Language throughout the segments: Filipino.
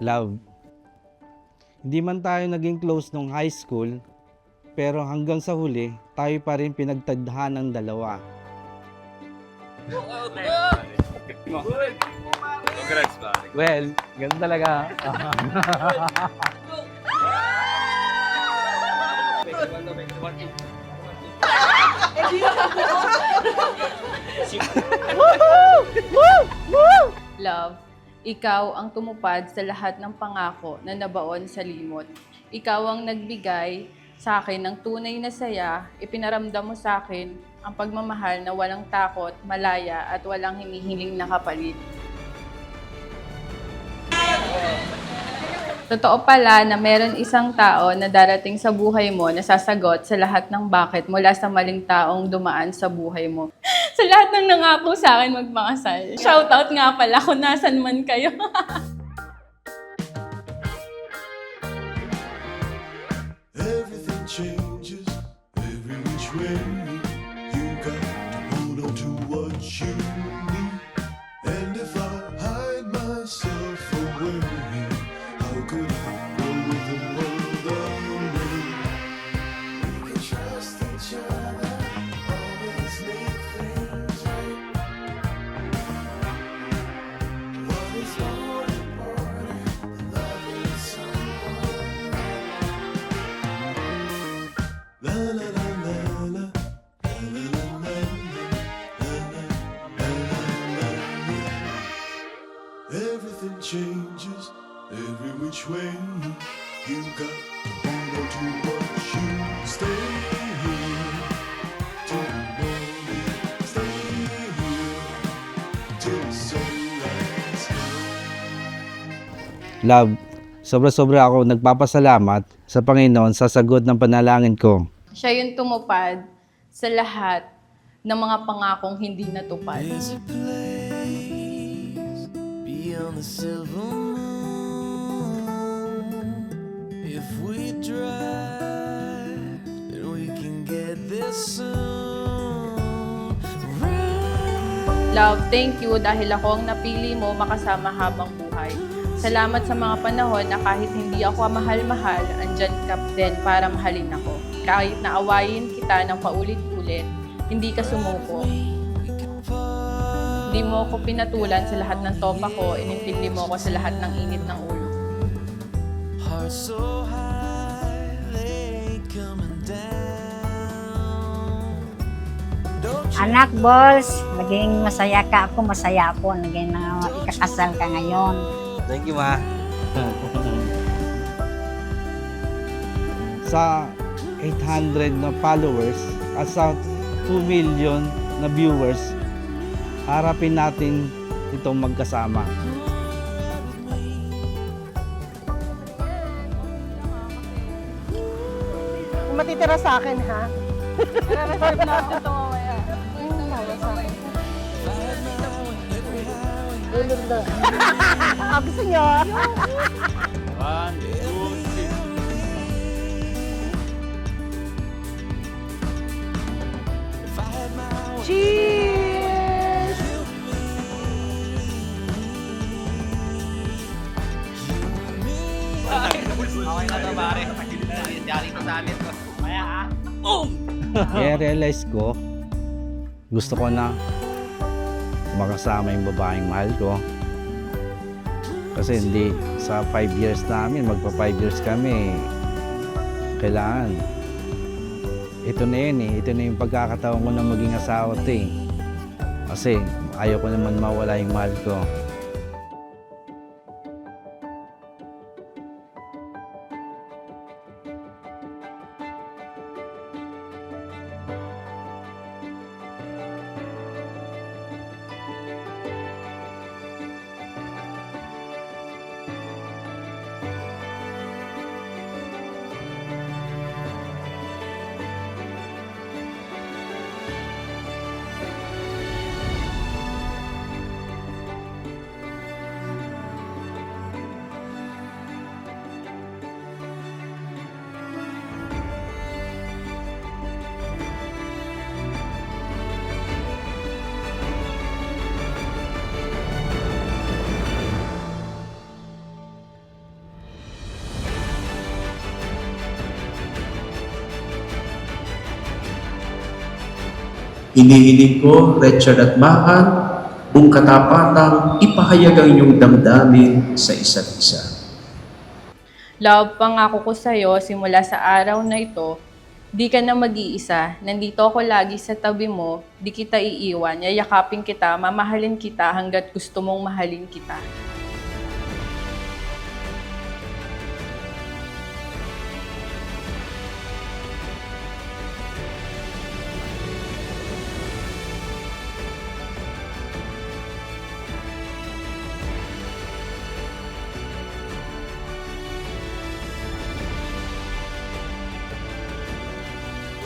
Love. Hindi man tayo naging close nung high school, pero hanggang sa huli, tayo pa rin pinagtadhan ng dalawa. Congrats, pare. Well, ganun talaga. Love, ikaw ang tumupad sa lahat ng pangako na nabaon sa limot. Ikaw ang nagbigay sa akin ng tunay na saya, ipinaramdam mo sa akin ang pagmamahal na walang takot, malaya at walang hinihiling na kapalit. Totoo pala na meron isang tao na darating sa buhay mo na sasagot sa lahat ng bakit mula sa maling taong dumaan sa buhay mo. Sa lahat ng nangako sa akin magmakasal. Shoutout nga pala kung nasan man kayo. Everything changes every which way. You got to hold on to what you need. And if I hide myself away, how could I roll with the world away? We can trust each other, always make things right. What is more important than loving someone? La la la la la, la la la la, la la la. Everything changes every which way. You got to hold on to what you stay here till the morning. Stay here till the sunrise comes. Love, sobra-sobra ako nagpapasalamat sa Panginoon sa sagot ng panalangin ko. Siya yung tumupad sa lahat ng mga pangakong hindi natupad. There's a place beyond the silver moon. If we drive, then we can get there soon. Love, thank you dahil ako ang napili mo makasama habang buhay. Salamat sa mga panahon na kahit hindi ako mahal-mahal, andyan ka din para mahalin ako. Kahit naawayin kita ng paulit-ulit, hindi ka sumuko. Hindi mo ako pinatulan sa lahat ng topa ko, inintindi mo ako sa lahat ng init ng ulo. Hearts so high, they coming down. Don't you Anak, boss, naging masaya ka ako, masaya ako. Naging ikakasal ka ngayon. Thank you, ma. Sa 800 na followers at sa 2 million na viewers, harapin natin itong magkasama. Matitira sa akin, ha? Reserve na ako ito mamaya. Gusto nyo? One, two, three. Cheers! Okay na to, pare. Yari to sa amin to. Kaya Kaya realize ko, gusto ko na makasama yung babaeng mahal ko. Kasi hindi sa 5 years namin, magpa 5 years kami, kailangan. Ito na yun eh, ito na yung pagkakataon ko na maging asawa to eh. Kasi ayaw ko naman mawala yung mahal ko. Hinihiling ko, Richard at Mahan, kung katapatang ipahayag ang inyong damdamin sa isa't isa. Love, pangako ko sa'yo simula sa araw na ito, di ka na mag-iisa. Nandito ako lagi sa tabi mo, di kita iiwan. Yayakapin kita, mamahalin kita hanggat gusto mong mahalin kita.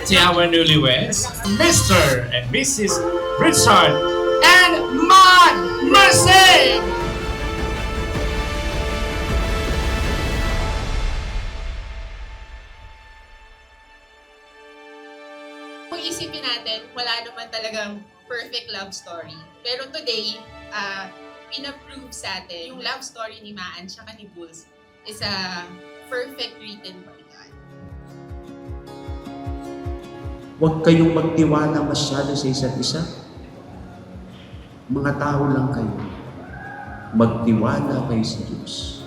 To our newlyweds, Mr. and Mrs. Richard and Maud Mercy! Kung isipin natin, wala naman talagang perfect love story. Pero today, pina-prove sa atin yung love story ni Maan siya ni Bulls is a perfect written by God. Huwag kayong magtiwala masyado sa isa't isa. Mga tao lang kayo. Magtiwala kayo sa Diyos.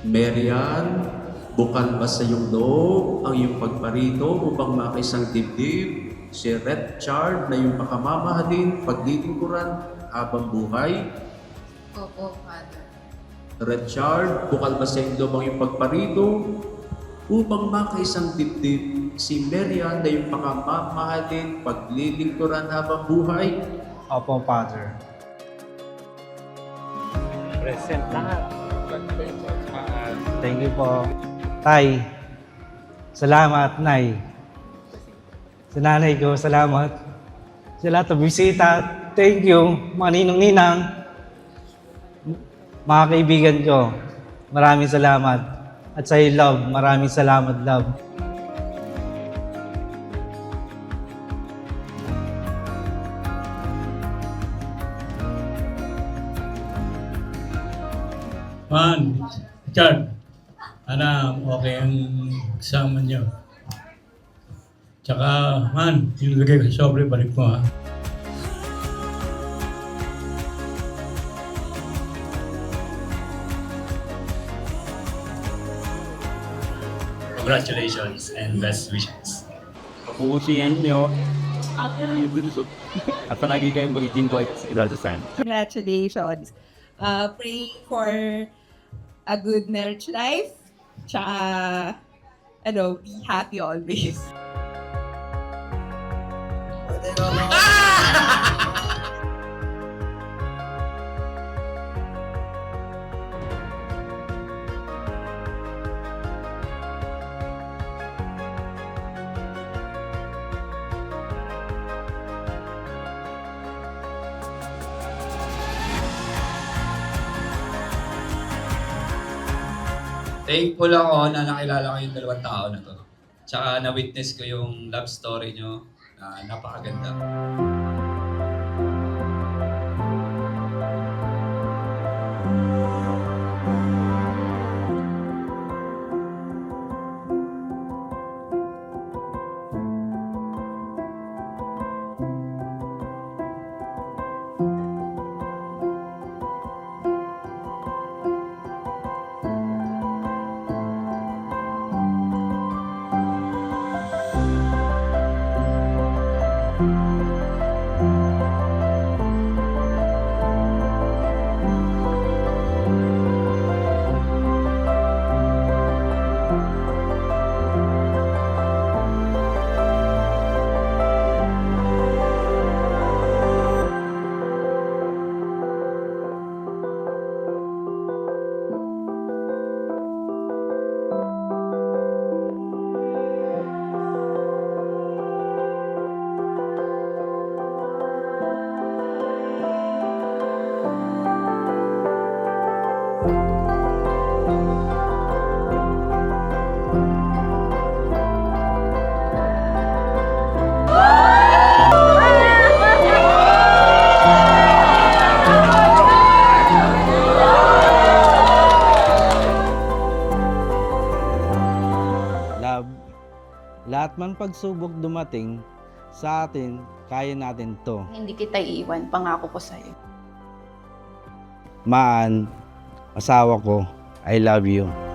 Marian, bukal ba sa iyong loob ang iyong pagparito upang makaisang dibdib? Si Richard na iyong pakamamahalin, paglilingkuran habang buhay? Oo, Father. Richard, bukal ba sa iyong loob ang iyong pagparito upang makaisang dibdib? Si Marian na iyong pakamamahalin, paglilingkuran habang buhay? Opo, Father. Present lahat. Thank you po. Tay, salamat, Nay. Sa nanay ko, salamat. Sa lahat ng bisita, thank you. Mga ninong-ninang, mga kaibigan ko, maraming salamat. At sa love, maraming salamat, love. Man, Richard, okay ang kasama niyo. Tsaka, man, yung lagay ko sa sobre, balik mo ha. Congratulations and best wishes. Puputihan nyo. At palagi kayong magiging ko sa San. Congratulations. Pray for a good marriage life. Tsaka, be happy always. Thankful ako na nakilala ko yung dalawang tao na to. Tsaka na-witness ko yung love story nyo na napakaganda. man pagsubok dumating sa atin, kaya natin to. Hindi kita iiwan, pangako ko sa'yo. Maan, asawa ko, I love you.